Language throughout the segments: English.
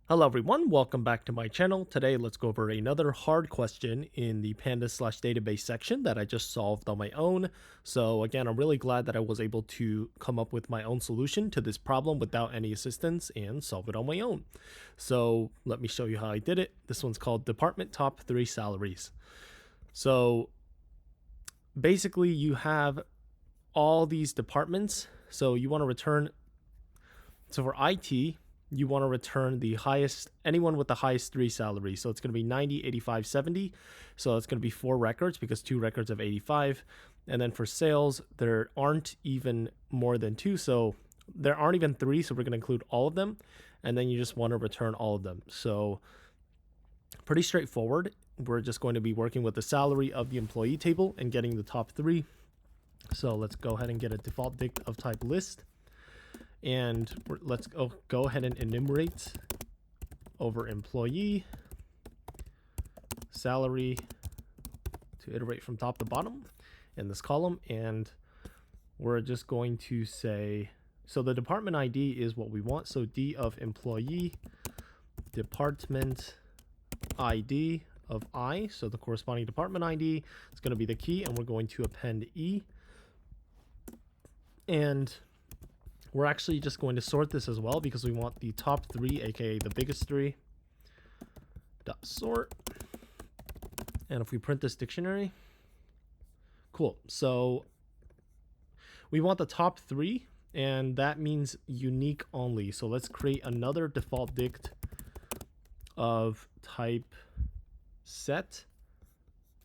Hello everyone, welcome back to my channel. Today let's go over another hard question in the pandas/database section that I just solved on my own. So again, I'm really glad that I was able to come up with my own solution to this problem without any assistance and solve it on my own. So let me show you how I did it. This one's called Department Top 3 Salaries. So basically you have all these departments. So you want to return, so for IT, you want to return the highest, anyone with the highest 3 salaries. So it's going to be 90, 85, 70. So it's going to be 4 records because 2 records of 85. And then for sales, there aren't even more than 2. So there aren't even 3. So we're going to include all of them. And then you just want to return all of them. So pretty straightforward. We're just going to be working with the salary of the employee table and getting the top 3. So let's go ahead and get a default dict of type list. And let's go ahead and enumerate over employee salary to iterate from top to bottom in this column. And we're just going to say, so the department ID is what we want. So D of employee, department ID of I. So the corresponding department ID is going to be the key, and we're going to append E. And we're actually just going to sort this as well because we want the top 3, aka the biggest 3, dot sort. And if we print this dictionary, cool. So we want the top 3, and that means unique only. So let's create another default dict of type set,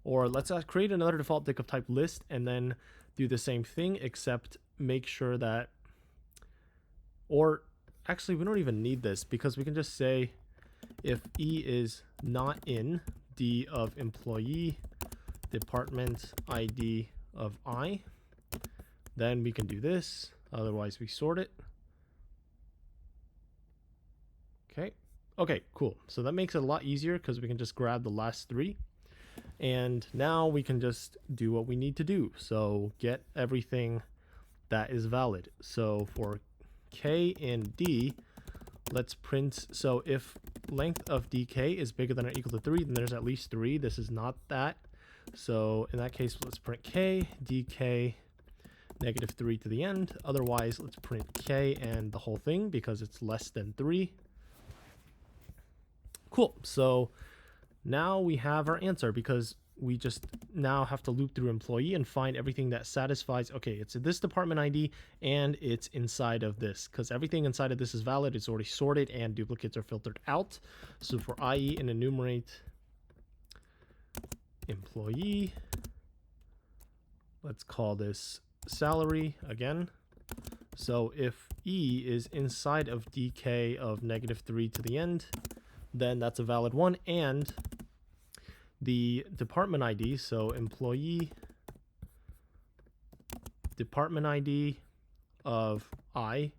or let's create another default dict of type list and then do the same thing, except make sure that, or actually we don't even need this because we can just say if E is not in D of employee, department ID of I, then we can do this. Otherwise we sort it. Okay, cool. So that makes it a lot easier because we can just grab the last 3. And now we can just do what we need to do. So get everything that is valid. So for K and D, let's print. So if length of DK is bigger than or equal to 3, then there's at least 3. This is not that. So in that case, let's print K, DK, negative 3 to the end. Otherwise, let's print K and the whole thing because it's less than 3. Cool. So now we have our answer because we just now have to loop through employee and find everything that satisfies, okay, it's this department ID and it's inside of this, because everything inside of this is valid. It's already sorted and duplicates are filtered out. So for IE and enumerate employee, let's call this salary again. So if E is inside of DK of negative 3 to the end, then that's a valid one. And the department ID, so employee department ID of I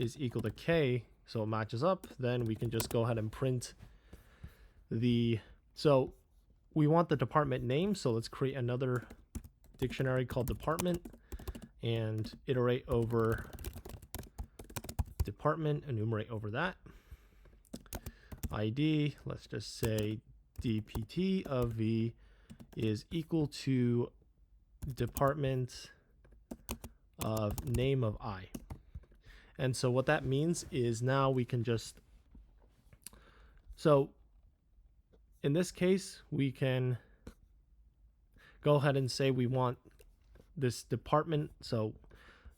is equal to K, so it matches up, then we can just go ahead and print the, so we want the department name, so let's create another dictionary called department and iterate over department, enumerate over that. ID, let's just say dpt of v is equal to department of name of I. And so what that means is now we can just, so in this case, we can go ahead and say we want this department, so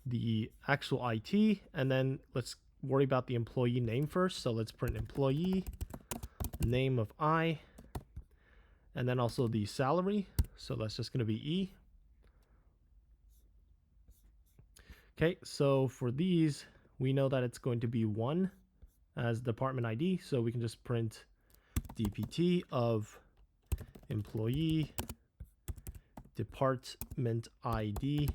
the actual IT, and then let's worry about the employee name first. So let's print employee name of I, and then also the salary. So that's just going to be E. Okay, so for these, we know that it's going to be 1 as department ID. So we can just print dpt of employee department ID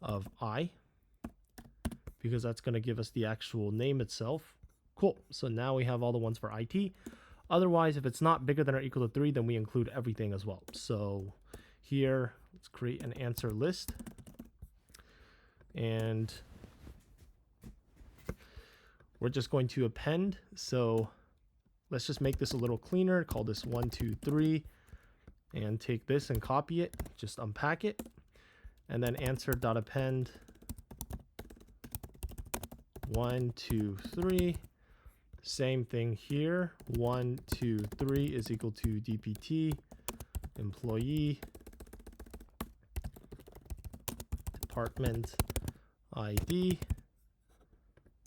of I, because that's going to give us the actual name itself. Cool. So now we have all the ones for IT. Otherwise, if it's not bigger than or equal to 3, then we include everything as well. So here, let's create an answer list. And we're just going to append. So let's just make this a little cleaner. Call this 1, 2, 3, and take this and copy it. Just unpack it, and then answer.append 1, 2, 3. Same thing here. 1, 2, 3 is equal to dpt employee department ID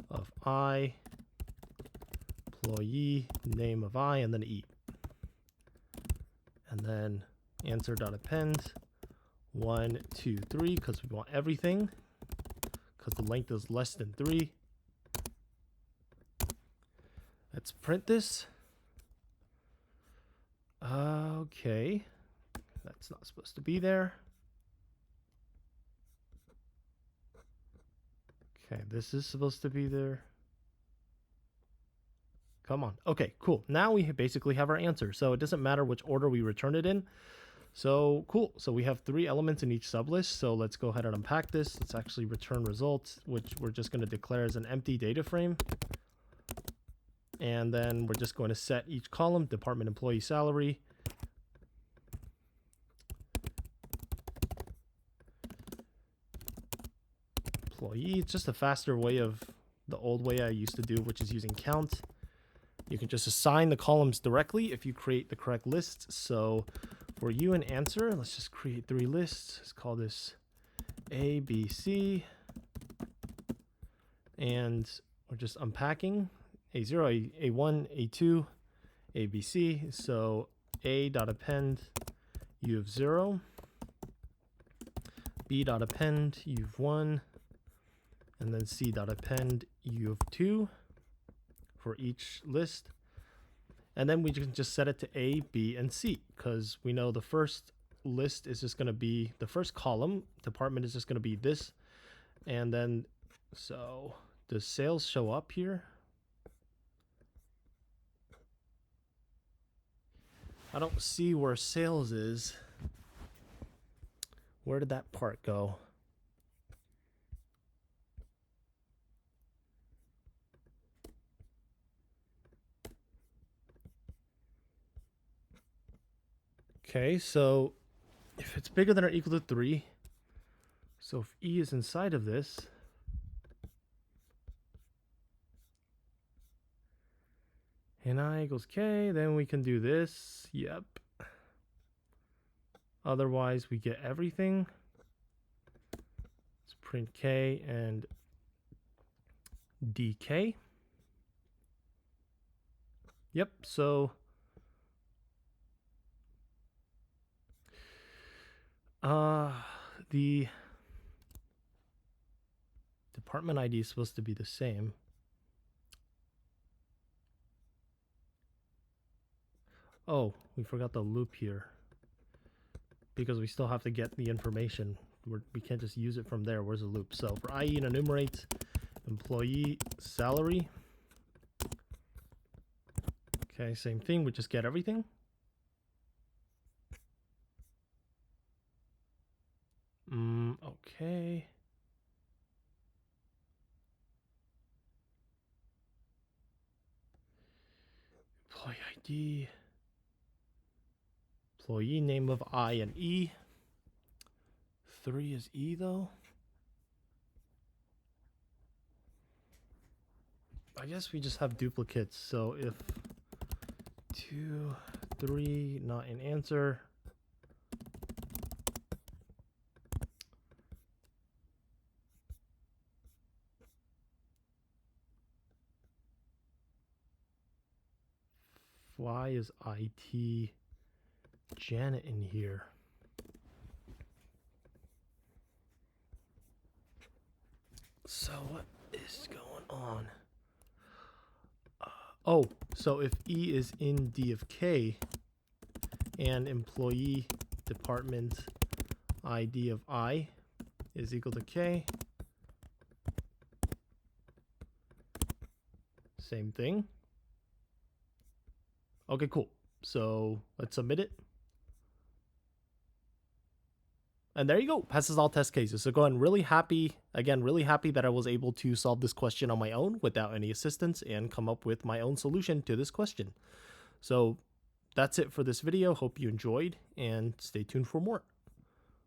of I, employee name of I, and then E. And then answer.append 1, 2, 3, because we want everything, because the length is less than 3. Let's print this. Okay, that's not supposed to be there. Okay, this is supposed to be there. Come on. Okay, cool. Now we basically have our answer. So it doesn't matter which order we return it in. So cool. So we have 3 elements in each sublist. So let's go ahead and unpack this. Let's actually return results, which we're just going to declare as an empty data frame. And then we're just going to set each column, department employee salary. Employee. It's just a faster way of the old way I used to do, which is using count. You can just assign the columns directly if you create the correct list. So for you and answer, let's just create 3 lists. Let's call this A, B, C. And we're just unpacking A0, A1, A2, A, B, C. So A.append U of 0, B.append U of 1, and then C.append U of 2 for each list. And then we can just set it to A, B, and C, because we know the first list is just going to be, the first column, department is just going to be this. And then, so does sales show up here? I don't see where sales is. Where did that part go? Okay, so if it's bigger than or equal to 3, so if E is inside of this, and I equals K, then we can do this. Yep. Otherwise, we get everything. Let's print K and DK. Yep, so the department ID is supposed to be the same. Oh, we forgot the loop here, because we still have to get the information. We can't just use it from there. Where's the loop? So for IE and enumerate employee salary. Okay, same thing. We just get everything. Okay. Employee ID. Employee name of I and E. 3 is E though. I guess we just have duplicates. So if 2, 3, not an answer. Why is IT Janet in here? So what is going on? Oh, so if E is in D of K and employee department ID of I is equal to K, same thing. Okay, cool. So let's submit it. And there you go, passes all test cases. So again, really happy that I was able to solve this question on my own without any assistance and come up with my own solution to this question. So that's it for this video. Hope you enjoyed and stay tuned for more.